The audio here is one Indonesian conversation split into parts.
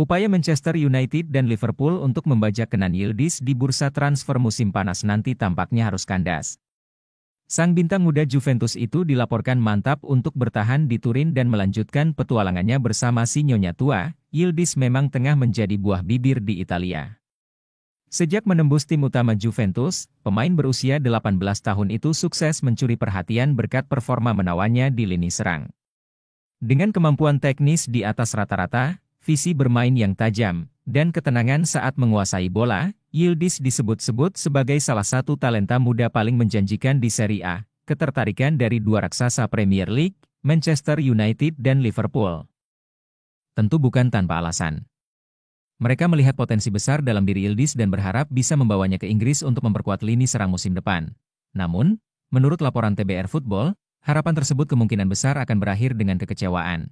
Upaya Manchester United dan Liverpool untuk membajak Kenan Yildiz di bursa transfer musim panas nanti tampaknya harus kandas. Sang bintang muda Juventus itu dilaporkan mantap untuk bertahan di Turin dan melanjutkan petualangannya bersama si nyonya tua. Yildiz memang tengah menjadi buah bibir di Italia. Sejak menembus tim utama Juventus, pemain berusia 18 tahun itu sukses mencuri perhatian berkat performa menawannya di lini serang. Dengan kemampuan teknis di atas rata-rata, visi bermain yang tajam, dan ketenangan saat menguasai bola, Yildiz disebut-sebut sebagai salah satu talenta muda paling menjanjikan di Serie A. Ketertarikan dari dua raksasa Premier League, Manchester United dan Liverpool, tentu bukan tanpa alasan. Mereka melihat potensi besar dalam diri Yildiz dan berharap bisa membawanya ke Inggris untuk memperkuat lini serang musim depan. Namun, menurut laporan TBR Football, harapan tersebut kemungkinan besar akan berakhir dengan kekecewaan.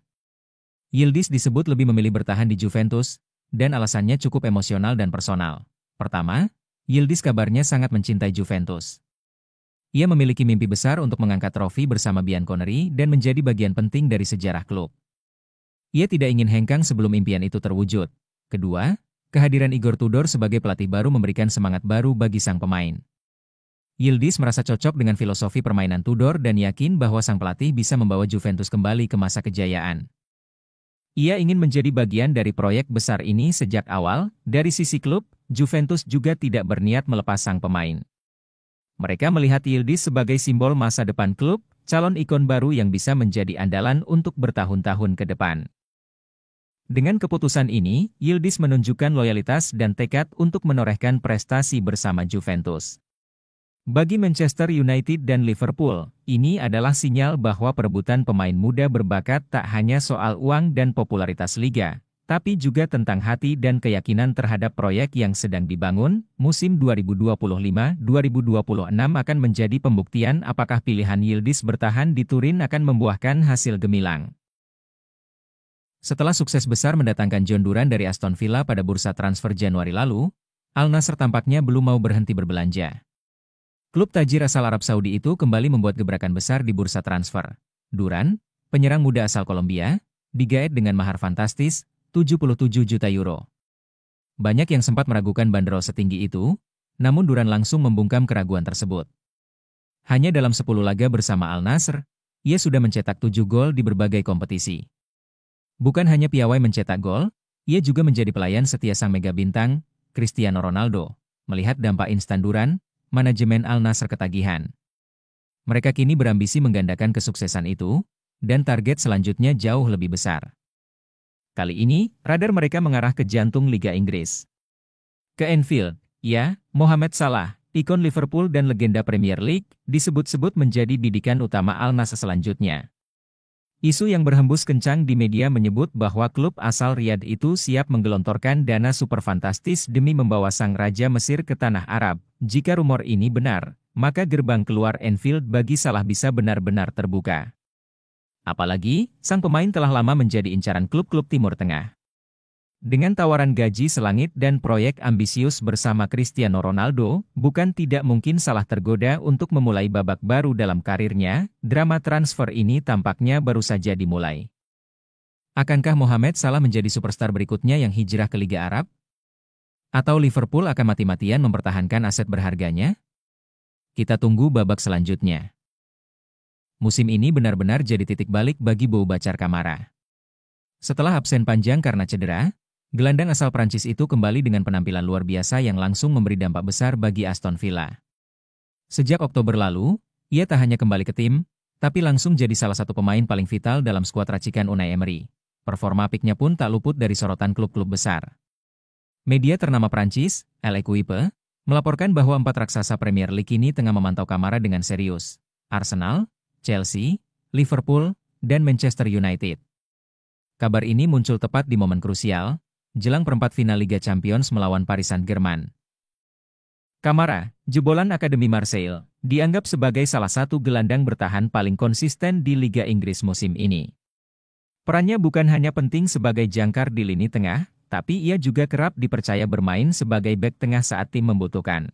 Yildiz disebut lebih memilih bertahan di Juventus, dan alasannya cukup emosional dan personal. Pertama, Yildiz kabarnya sangat mencintai Juventus. Ia memiliki mimpi besar untuk mengangkat trofi bersama Bianconeri dan menjadi bagian penting dari sejarah klub. Ia tidak ingin hengkang sebelum impian itu terwujud. Kedua, kehadiran Igor Tudor sebagai pelatih baru memberikan semangat baru bagi sang pemain. Yildiz merasa cocok dengan filosofi permainan Tudor dan yakin bahwa sang pelatih bisa membawa Juventus kembali ke masa kejayaan. Ia ingin menjadi bagian dari proyek besar ini sejak awal. Dari sisi klub, Juventus juga tidak berniat melepas sang pemain. Mereka melihat Yildiz sebagai simbol masa depan klub, calon ikon baru yang bisa menjadi andalan untuk bertahun-tahun ke depan. Dengan keputusan ini, Yildiz menunjukkan loyalitas dan tekad untuk menorehkan prestasi bersama Juventus. Bagi Manchester United dan Liverpool, ini adalah sinyal bahwa perebutan pemain muda berbakat tak hanya soal uang dan popularitas liga, tapi juga tentang hati dan keyakinan terhadap proyek yang sedang dibangun. Musim 2025-2026 akan menjadi pembuktian apakah pilihan Yildiz bertahan di Turin akan membuahkan hasil gemilang. Setelah sukses besar mendatangkan John Duran dari Aston Villa pada bursa transfer Januari lalu, Al Nassr tampaknya belum mau berhenti berbelanja. Klub tajir asal Arab Saudi itu kembali membuat gebrakan besar di bursa transfer. Duran, penyerang muda asal Kolombia, digaet dengan mahar fantastis, 77 juta euro. Banyak yang sempat meragukan bandrol setinggi itu, namun Duran langsung membungkam keraguan tersebut. Hanya dalam 10 laga bersama Al Nassr, ia sudah mencetak 7 gol di berbagai kompetisi. Bukan hanya piawai mencetak gol, ia juga menjadi pelayan setia sang mega bintang, Cristiano Ronaldo. Melihat dampak instan Duran, manajemen Al Nassr ketagihan. Mereka kini berambisi menggandakan kesuksesan itu, dan target selanjutnya jauh lebih besar. Kali ini, radar mereka mengarah ke jantung Liga Inggris. Ke Anfield, ya, Mohamed Salah, ikon Liverpool dan legenda Premier League, disebut-sebut menjadi bidikan utama Al Nassr selanjutnya. Isu yang berhembus kencang di media menyebut bahwa klub asal Riyadh itu siap menggelontorkan dana super fantastis demi membawa sang Raja Mesir ke tanah Arab. Jika rumor ini benar, maka gerbang keluar Anfield bagi Salah bisa benar-benar terbuka. Apalagi, sang pemain telah lama menjadi incaran klub-klub Timur Tengah. Dengan tawaran gaji selangit dan proyek ambisius bersama Cristiano Ronaldo, bukan tidak mungkin Salah tergoda untuk memulai babak baru dalam karirnya. Drama transfer ini tampaknya baru saja dimulai. Akankah Mohamed Salah menjadi superstar berikutnya yang hijrah ke Liga Arab? Atau Liverpool akan mati-matian mempertahankan aset berharganya? Kita tunggu babak selanjutnya. Musim ini benar-benar jadi titik balik bagi Boubacar Kamara. Setelah absen panjang karena cedera, gelandang asal Prancis itu kembali dengan penampilan luar biasa yang langsung memberi dampak besar bagi Aston Villa. Sejak Oktober lalu, ia tak hanya kembali ke tim, tapi langsung jadi salah satu pemain paling vital dalam skuad racikan Unai Emery. Performa apiknya pun tak luput dari sorotan klub-klub besar. Media ternama Prancis, L'Equipe, melaporkan bahwa 4 raksasa Premier League ini tengah memantau Kamara dengan serius. Arsenal, Chelsea, Liverpool, dan Manchester United. Kabar ini muncul tepat di momen krusial, jelang perempat final Liga Champions melawan Paris Saint-Germain. Kamara, jebolan Akademi Marseille, dianggap sebagai salah satu gelandang bertahan paling konsisten di Liga Inggris musim ini. Perannya bukan hanya penting sebagai jangkar di lini tengah, tapi ia juga kerap dipercaya bermain sebagai bek tengah saat tim membutuhkan.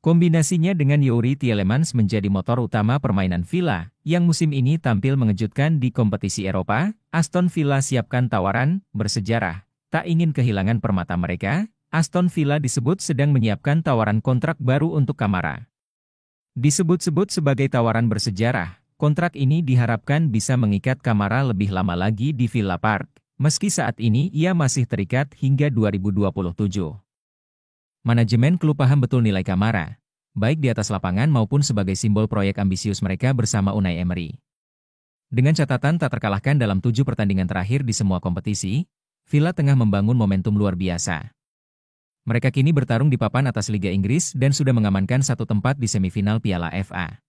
Kombinasinya dengan Youri Tielemans menjadi motor utama permainan Villa, yang musim ini tampil mengejutkan di kompetisi Eropa. Aston Villa siapkan tawaran bersejarah. Tak ingin kehilangan permata mereka, Aston Villa disebut sedang menyiapkan tawaran kontrak baru untuk Kamara. Disebut-sebut sebagai tawaran bersejarah, kontrak ini diharapkan bisa mengikat Kamara lebih lama lagi di Villa Park, meski saat ini ia masih terikat hingga 2027. Manajemen klub paham betul nilai Kamara, baik di atas lapangan maupun sebagai simbol proyek ambisius mereka bersama Unai Emery. Dengan catatan tak terkalahkan dalam 7 pertandingan terakhir di semua kompetisi, Villa tengah membangun momentum luar biasa. Mereka kini bertarung di papan atas Liga Inggris dan sudah mengamankan satu tempat di semifinal Piala FA.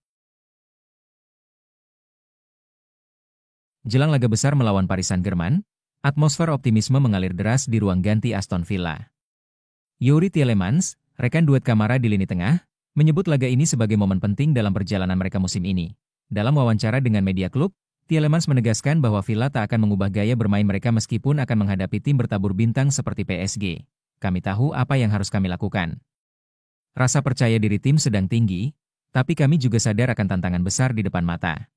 Jelang laga besar melawan Paris Saint-Germain, atmosfer optimisme mengalir deras di ruang ganti Aston Villa. Youri Tielemans, rekan duet Kamara di lini tengah, menyebut laga ini sebagai momen penting dalam perjalanan mereka musim ini. Dalam wawancara dengan media klub, Tielemans menegaskan bahwa Villa tak akan mengubah gaya bermain mereka meskipun akan menghadapi tim bertabur bintang seperti PSG. Kami tahu apa yang harus kami lakukan. Rasa percaya diri tim sedang tinggi, tapi kami juga sadar akan tantangan besar di depan mata.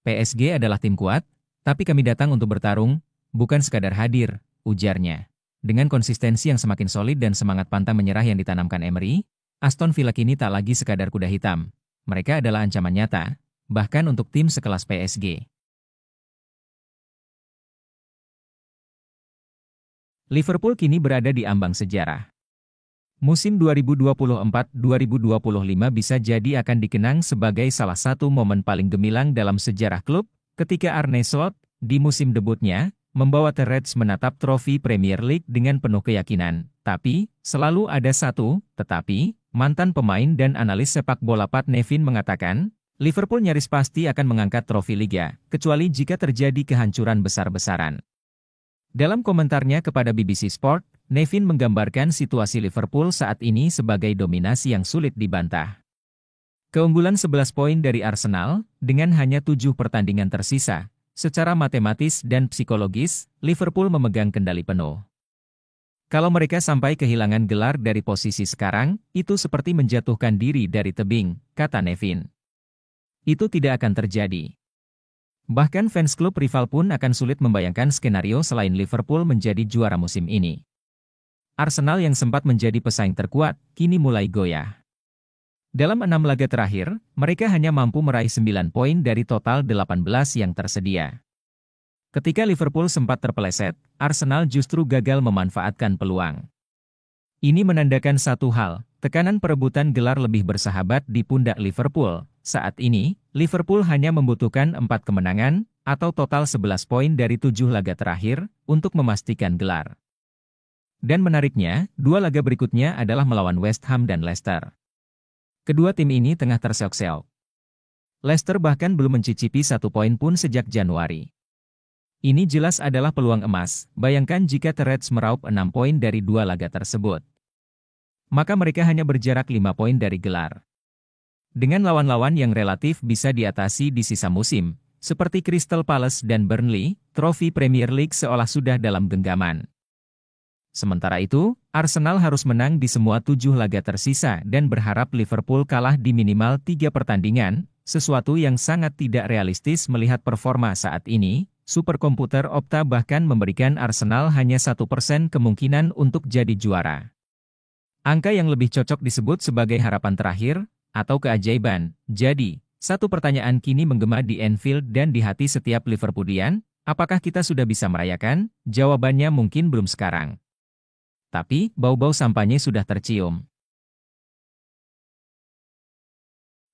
PSG adalah tim kuat, tapi kami datang untuk bertarung, bukan sekadar hadir, ujarnya. Dengan konsistensi yang semakin solid dan semangat pantang menyerah yang ditanamkan Emery, Aston Villa kini tak lagi sekadar kuda hitam. Mereka adalah ancaman nyata, bahkan untuk tim sekelas PSG. Liverpool kini berada di ambang sejarah. Musim 2024-2025 bisa jadi akan dikenang sebagai salah satu momen paling gemilang dalam sejarah klub, ketika Arne Slot, di musim debutnya, membawa The Reds menatap trofi Premier League dengan penuh keyakinan. Tapi, selalu ada satu, tetapi, mantan pemain dan analis sepak bola Pat Nevin mengatakan, Liverpool nyaris pasti akan mengangkat trofi Liga, kecuali jika terjadi kehancuran besar-besaran. Dalam komentarnya kepada BBC Sport, Nevin menggambarkan situasi Liverpool saat ini sebagai dominasi yang sulit dibantah. Keunggulan 11 poin dari Arsenal, dengan hanya 7 pertandingan tersisa, secara matematis dan psikologis, Liverpool memegang kendali penuh. Kalau mereka sampai kehilangan gelar dari posisi sekarang, itu seperti menjatuhkan diri dari tebing, kata Nevin. Itu tidak akan terjadi. Bahkan fans klub rival pun akan sulit membayangkan skenario selain Liverpool menjadi juara musim ini. Arsenal yang sempat menjadi pesaing terkuat, kini mulai goyah. Dalam 6 laga terakhir, mereka hanya mampu meraih 9 poin dari total 18 yang tersedia. Ketika Liverpool sempat terpeleset, Arsenal justru gagal memanfaatkan peluang. Ini menandakan satu hal, tekanan perebutan gelar lebih bersahabat di pundak Liverpool. Saat ini, Liverpool hanya membutuhkan 4 kemenangan, atau total 11 poin dari 7 laga terakhir, untuk memastikan gelar. Dan menariknya, 2 laga berikutnya adalah melawan West Ham dan Leicester. Kedua tim ini tengah terseok-seok. Leicester bahkan belum mencicipi 1 poin pun sejak Januari. Ini jelas adalah peluang emas, bayangkan jika The Reds meraup 6 poin dari 2 laga tersebut. Maka mereka hanya berjarak 5 poin dari gelar. Dengan lawan-lawan yang relatif bisa diatasi di sisa musim, seperti Crystal Palace dan Burnley, trofi Premier League seolah sudah dalam genggaman. Sementara itu, Arsenal harus menang di semua 7 laga tersisa dan berharap Liverpool kalah di minimal 3 pertandingan, sesuatu yang sangat tidak realistis melihat performa saat ini. Superkomputer Opta bahkan memberikan Arsenal hanya 1% kemungkinan untuk jadi juara. Angka yang lebih cocok disebut sebagai harapan terakhir, atau keajaiban. Jadi, satu pertanyaan kini menggema di Anfield dan di hati setiap Liverpoolian, apakah kita sudah bisa merayakan? Jawabannya mungkin belum sekarang. Tapi, bau-bau sampahnya sudah tercium.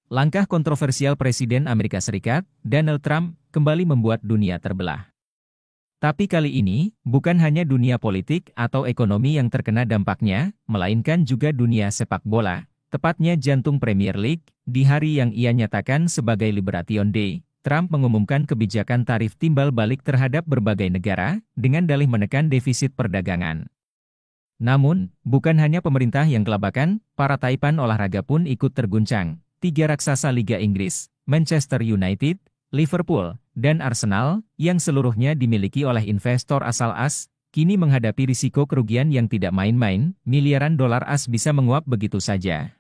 Langkah kontroversial Presiden Amerika Serikat, Donald Trump, kembali membuat dunia terbelah. Tapi kali ini, bukan hanya dunia politik atau ekonomi yang terkena dampaknya, melainkan juga dunia sepak bola, tepatnya jantung Premier League. Di hari yang ia nyatakan sebagai Liberation Day, Trump mengumumkan kebijakan tarif timbal balik terhadap berbagai negara, dengan dalih menekan defisit perdagangan. Namun, bukan hanya pemerintah yang kelabakan, para taipan olahraga pun ikut terguncang. 3 raksasa Liga Inggris, Manchester United, Liverpool, dan Arsenal, yang seluruhnya dimiliki oleh investor asal AS, kini menghadapi risiko kerugian yang tidak main-main. Miliaran dolar AS bisa menguap begitu saja.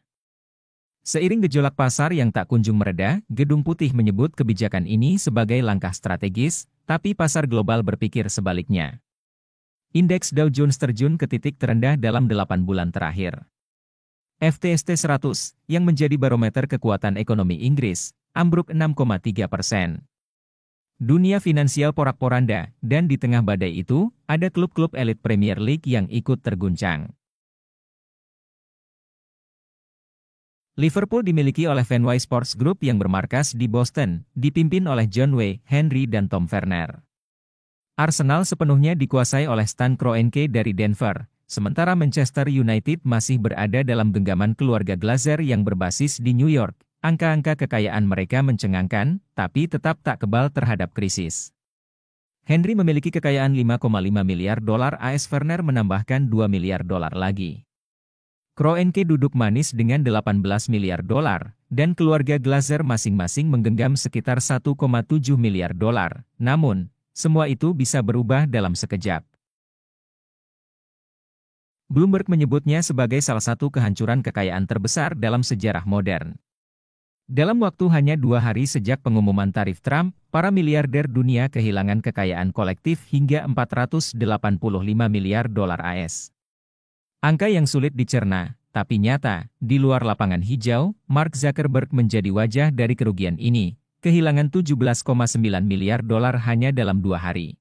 Seiring gejolak pasar yang tak kunjung mereda, Gedung Putih menyebut kebijakan ini sebagai langkah strategis, tapi pasar global berpikir sebaliknya. Indeks Dow Jones terjun ke titik terendah dalam 8 bulan terakhir. FTSE 100, yang menjadi barometer kekuatan ekonomi Inggris, ambruk 6,3%. Dunia finansial porak-poranda, dan di tengah badai itu, ada klub-klub elit Premier League yang ikut terguncang. Liverpool dimiliki oleh Fenway Sports Group yang bermarkas di Boston, dipimpin oleh John Wayne, Henry dan Tom Werner. Arsenal sepenuhnya dikuasai oleh Stan Kroenke dari Denver, sementara Manchester United masih berada dalam genggaman keluarga Glazer yang berbasis di New York. Angka-angka kekayaan mereka mencengangkan, tapi tetap tak kebal terhadap krisis. Henry memiliki kekayaan 5,5 miliar dolar AS, Werner menambahkan 2 miliar dolar lagi. Kroenke duduk manis dengan 18 miliar dolar, dan keluarga Glazer masing-masing menggenggam sekitar 1,7 miliar dolar. Namun, semua itu bisa berubah dalam sekejap. Bloomberg menyebutnya sebagai salah satu kehancuran kekayaan terbesar dalam sejarah modern. Dalam waktu hanya 2 hari sejak pengumuman tarif Trump, para miliarder dunia kehilangan kekayaan kolektif hingga 485 miliar dolar AS. Angka yang sulit dicerna, tapi nyata. Di luar lapangan hijau, Mark Zuckerberg menjadi wajah dari kerugian ini, kehilangan 17,9 miliar dolar hanya dalam 2 hari.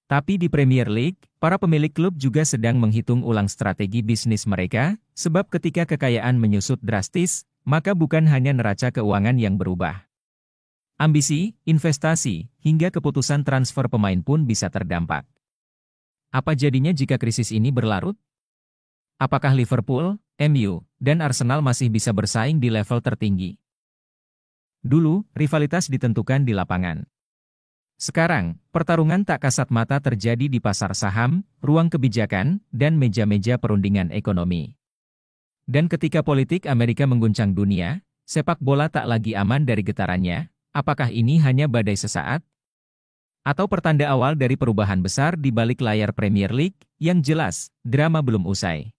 Tapi di Premier League, para pemilik klub juga sedang menghitung ulang strategi bisnis mereka, sebab ketika kekayaan menyusut drastis, maka bukan hanya neraca keuangan yang berubah. Ambisi, investasi, hingga keputusan transfer pemain pun bisa terdampak. Apa jadinya jika krisis ini berlarut? Apakah Liverpool, MU, dan Arsenal masih bisa bersaing di level tertinggi? Dulu, rivalitas ditentukan di lapangan. Sekarang, pertarungan tak kasat mata terjadi di pasar saham, ruang kebijakan, dan meja-meja perundingan ekonomi. Dan ketika politik Amerika mengguncang dunia, sepak bola tak lagi aman dari getarannya. Apakah ini hanya badai sesaat? Atau pertanda awal dari perubahan besar di balik layar Premier League? Yang jelas, drama belum usai.